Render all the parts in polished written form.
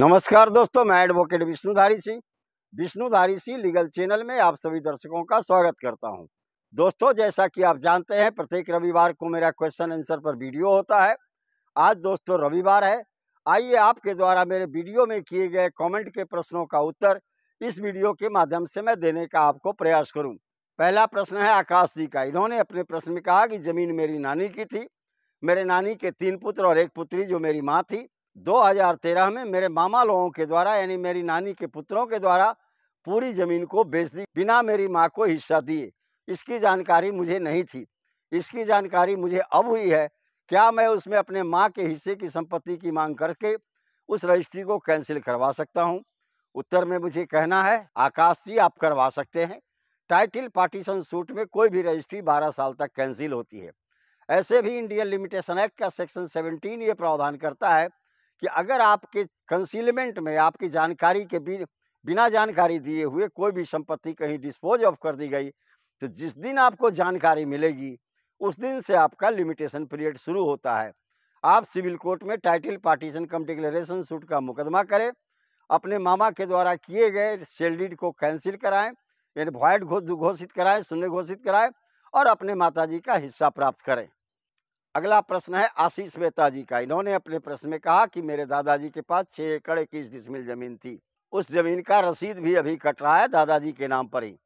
नमस्कार दोस्तों, मैं advocate Vishnudhari Singh legal channel में आप सभी दर्शकों का स्वागत करता हूं। दोस्तों, जैसा कि आप जानते हैं, प्रत्येक रविवार को मेरा क्वेश्चन आंसर पर वीडियो होता है। आज दोस्तों रविवार है। आइए आपके द्वारा मेरे वीडियो में किए गए कमेंट के प्रश्नों का उत्तर इस वीडियो के माध्यम से मैं देने का आपको प्रयास करूँ। पहला प्रश्न है आकाश जी का। इन्होंने अपने प्रश्न में कहा कि जमीन मेरी नानी की थी। मेरे नानी के 3 पुत्र और 1 पुत्री जो मेरी माँ थी। 2013 में मेरे मामा लोगों के द्वारा यानी मेरी नानी के पुत्रों के द्वारा पूरी जमीन को बेच दी बिना मेरी माँ को हिस्सा दिए। इसकी जानकारी मुझे नहीं थी। इसकी जानकारी मुझे अब हुई है। क्या मैं उसमें अपने माँ के हिस्से की संपत्ति की मांग करके उस रजिस्ट्री को कैंसिल करवा सकता हूँ? उत्तर में मुझे कहना है आकाश जी, आप करवा सकते हैं। टाइटल पार्टीशन सूट में कोई भी रजिस्ट्री 12 साल तक कैंसिल होती है। ऐसे भी इंडियन लिमिटेशन एक्ट का सेक्शन 17 ये प्रावधान करता है कि अगर आपके कंसीलमेंट में आपकी जानकारी के बिना जानकारी दिए हुए कोई भी संपत्ति कहीं डिस्पोज ऑफ कर दी गई, तो जिस दिन आपको जानकारी मिलेगी उस दिन से आपका लिमिटेशन पीरियड शुरू होता है। आप सिविल कोर्ट में टाइटल पार्टीशन कम डिक्लेरेशन सूट का मुकदमा करें, अपने मामा के द्वारा किए गए सेल डीड को कैंसिल कराएं यानी वॉइड घोषित कराएं, शून्य घोषित कराएं और अपने माताजी का हिस्सा प्राप्त करें। अगला प्रश्न है आशीष मेहता जी का। इन्होंने अपने प्रश्न में कहा कि मेरे दादाजी के पास 6 एकड़ 21 डिसमिल जमीन थी। उस जमीन का रसीद भी अभी कट रहा है दादाजी के नाम पर ही,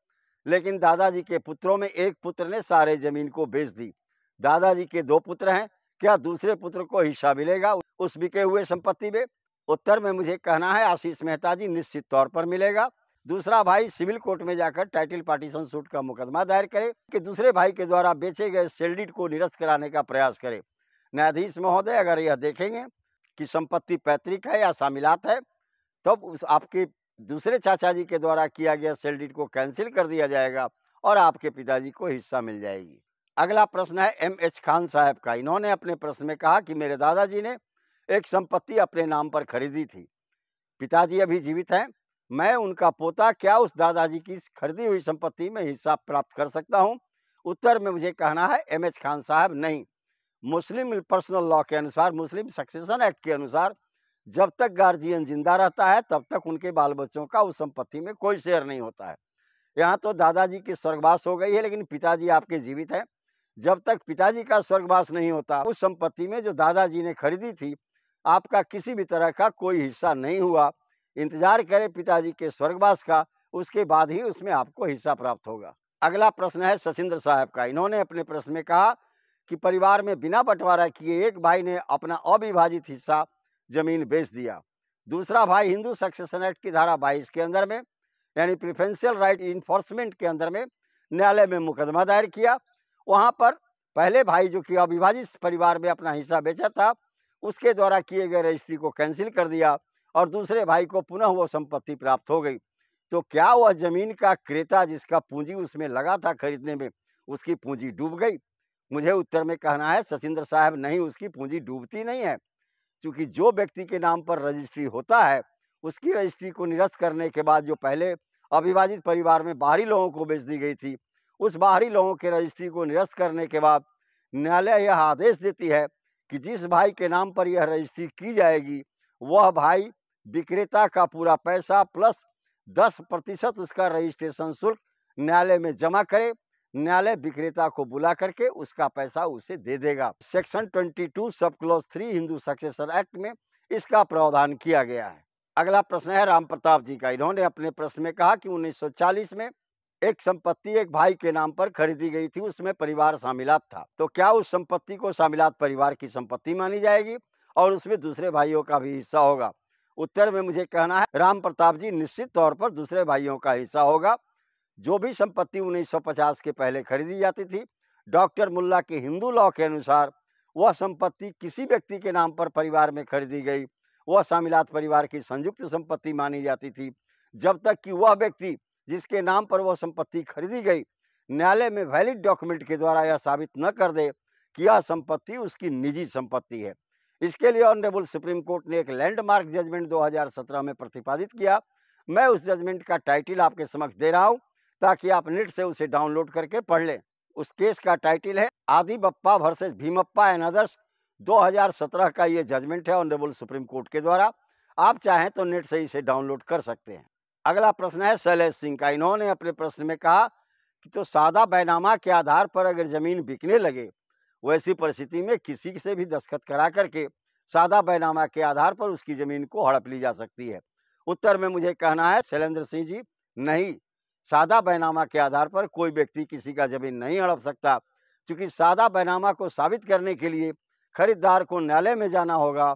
लेकिन दादाजी के पुत्रों में एक पुत्र ने सारे जमीन को बेच दी। दादाजी के 2 पुत्र हैं, क्या दूसरे पुत्र को हिस्सा मिलेगा उस बिके हुए संपत्ति में? उत्तर में मुझे कहना है आशीष मेहता जी, निश्चित तौर पर मिलेगा। दूसरा भाई सिविल कोर्ट में जाकर टाइटल पार्टीशन सूट का मुकदमा दायर करे कि दूसरे भाई के द्वारा बेचे गए सेल डीड को निरस्त कराने का प्रयास करे। न्यायाधीश महोदय अगर यह देखेंगे कि संपत्ति पैतृक है या शामिलात है, तब उस आपके दूसरे चाचा जी के द्वारा किया गया सेल डीड को कैंसिल कर दिया जाएगा और आपके पिताजी को हिस्सा मिल जाएगी। अगला प्रश्न है MH खान साहब का। इन्होंने अपने प्रश्न में कहा कि मेरे दादाजी ने एक संपत्ति अपने नाम पर खरीदी थी। पिताजी अभी जीवित हैं। मैं उनका पोता क्या उस दादाजी की खरीदी हुई संपत्ति में हिस्सा प्राप्त कर सकता हूं? उत्तर में मुझे कहना है MH खान साहब, नहीं। मुस्लिम पर्सनल लॉ के अनुसार, मुस्लिम सक्सेशन एक्ट के अनुसार, जब तक गार्जियन जिंदा रहता है तब तक उनके बाल बच्चों का उस संपत्ति में कोई शेयर नहीं होता है। यहाँ तो दादाजी की स्वर्गवास हो गई है, लेकिन पिताजी आपके जीवित हैं। जब तक पिताजी का स्वर्गवास नहीं होता, उस संपत्ति में जो दादाजी ने खरीदी थी आपका किसी भी तरह का कोई हिस्सा नहीं हुआ। इंतजार करें पिताजी के स्वर्गवास का, उसके बाद ही उसमें आपको हिस्सा प्राप्त होगा। अगला प्रश्न है सचिंद्र साहब का। इन्होंने अपने प्रश्न में कहा कि परिवार में बिना बंटवारा किए एक भाई ने अपना अविभाजित हिस्सा जमीन बेच दिया। दूसरा भाई हिंदू सक्सेशन एक्ट की धारा 22 के अंदर में यानी प्रिफरेंशियल राइट इन्फोर्समेंट के अंदर में न्यायालय में मुकदमा दायर किया। वहाँ पर पहले भाई जो कि अविभाजित परिवार में अपना हिस्सा बेचा था, उसके द्वारा किए गए रजिस्ट्री को कैंसिल कर दिया और दूसरे भाई को पुनः वो संपत्ति प्राप्त हो गई। तो क्या वह जमीन का क्रेता जिसका पूंजी उसमें लगा था खरीदने में, उसकी पूंजी डूब गई? मुझे उत्तर में कहना है सचिंद्र साहब, नहीं, उसकी पूंजी डूबती नहीं है। क्योंकि जो व्यक्ति के नाम पर रजिस्ट्री होता है, उसकी रजिस्ट्री को निरस्त करने के बाद जो पहले अविभाजित परिवार में बाहरी लोगों को बेच दी गई थी, उस बाहरी लोगों के रजिस्ट्री को निरस्त करने के बाद न्यायालय यह आदेश देती है कि जिस भाई के नाम पर यह रजिस्ट्री की जाएगी वह भाई विक्रेता का पूरा पैसा प्लस 10% उसका रजिस्ट्रेशन शुल्क न्यायालय में जमा करे। न्यायालय विक्रेता को बुला करके उसका पैसा उसे दे देगा। Section 22 sub clause 3 Hindu succession act में इसका प्रावधान किया गया है। अगला प्रश्न है राम प्रताप जी का। इन्होंने अपने प्रश्न में कहा कि 1940 में एक संपत्ति एक भाई के नाम पर खरीदी गई थी, उसमें परिवार शामिलात था। तो क्या उस संपत्ति को शामिलात परिवार की संपत्ति मानी जाएगी और उसमें दूसरे भाइयों का भी हिस्सा होगा? उत्तर में मुझे कहना है राम प्रताप जी, निश्चित तौर पर दूसरे भाइयों का हिस्सा होगा। जो भी संपत्ति 1950 के पहले खरीदी जाती थी, डॉक्टर मुल्ला के हिंदू लॉ के अनुसार वह संपत्ति किसी व्यक्ति के नाम पर परिवार में खरीदी गई, वह शामिलात परिवार की संयुक्त संपत्ति मानी जाती थी, जब तक कि वह व्यक्ति जिसके नाम पर वह संपत्ति खरीदी गई न्यायालय में वैलिड डॉक्यूमेंट के द्वारा यह साबित न कर दे कि यह संपत्ति उसकी निजी संपत्ति है। इसके लिए ऑनरेबल सुप्रीम कोर्ट ने एक लैंडमार्क जजमेंट 2017 में प्रतिपादित किया। मैं उस जजमेंट का टाइटल आपके समक्ष दे रहा हूं ताकि आप नेट से उसे डाउनलोड करके पढ़ लें। उस केस का टाइटल है Adi Bappa versus Bhimappa and others. 2017 का ये जजमेंट है ऑनरेबल सुप्रीम कोर्ट के द्वारा। आप चाहें तो नेट से इसे डाउनलोड कर सकते हैं। अगला प्रश्न है शैलेश सिंह का। इन्होंने अपने प्रश्न में कहा कि तो सादा बैनामा के आधार पर अगर जमीन बिकने लगे, वैसी परिस्थिति में किसी से भी दस्तखत करा करके सादा बैनामा के आधार पर उसकी जमीन को हड़प ली जा सकती है। उत्तर में मुझे कहना है शैलेंद्र सिंह जी, नहीं, सादा बैनामा के आधार पर कोई व्यक्ति किसी का जमीन नहीं हड़प सकता, क्योंकि सादा बैनामा को साबित करने के लिए खरीदार को न्यायालय में जाना होगा,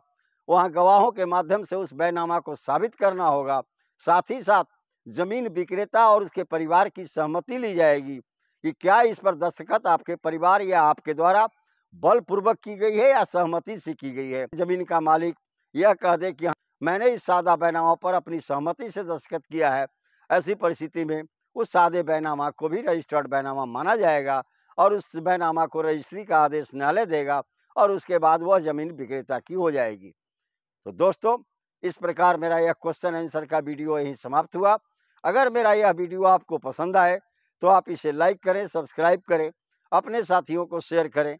वहां गवाहों के माध्यम से उस बैनामा को साबित करना होगा, साथ ही साथ जमीन विक्रेता और उसके परिवार की सहमति ली जाएगी कि क्या इस पर दस्तखत आपके परिवार या आपके द्वारा बलपूर्वक की गई है या सहमति से की गई है। जमीन का मालिक यह कह दे कि मैंने इस सादा बैनामा पर अपनी सहमति से दस्तखत किया है, ऐसी परिस्थिति में उस सादे बैनामा को भी रजिस्टर्ड बैनामा माना जाएगा और उस बैनामा को रजिस्ट्री का आदेश न्यायालय देगा और उसके बाद वह जमीन विक्रेता की हो जाएगी। तो दोस्तों, इस प्रकार मेरा यह क्वेश्चन आंसर का वीडियो यहीं समाप्त हुआ। अगर मेरा यह वीडियो आपको पसंद आए तो आप इसे लाइक करें, सब्सक्राइब करें, अपने साथियों को शेयर करें।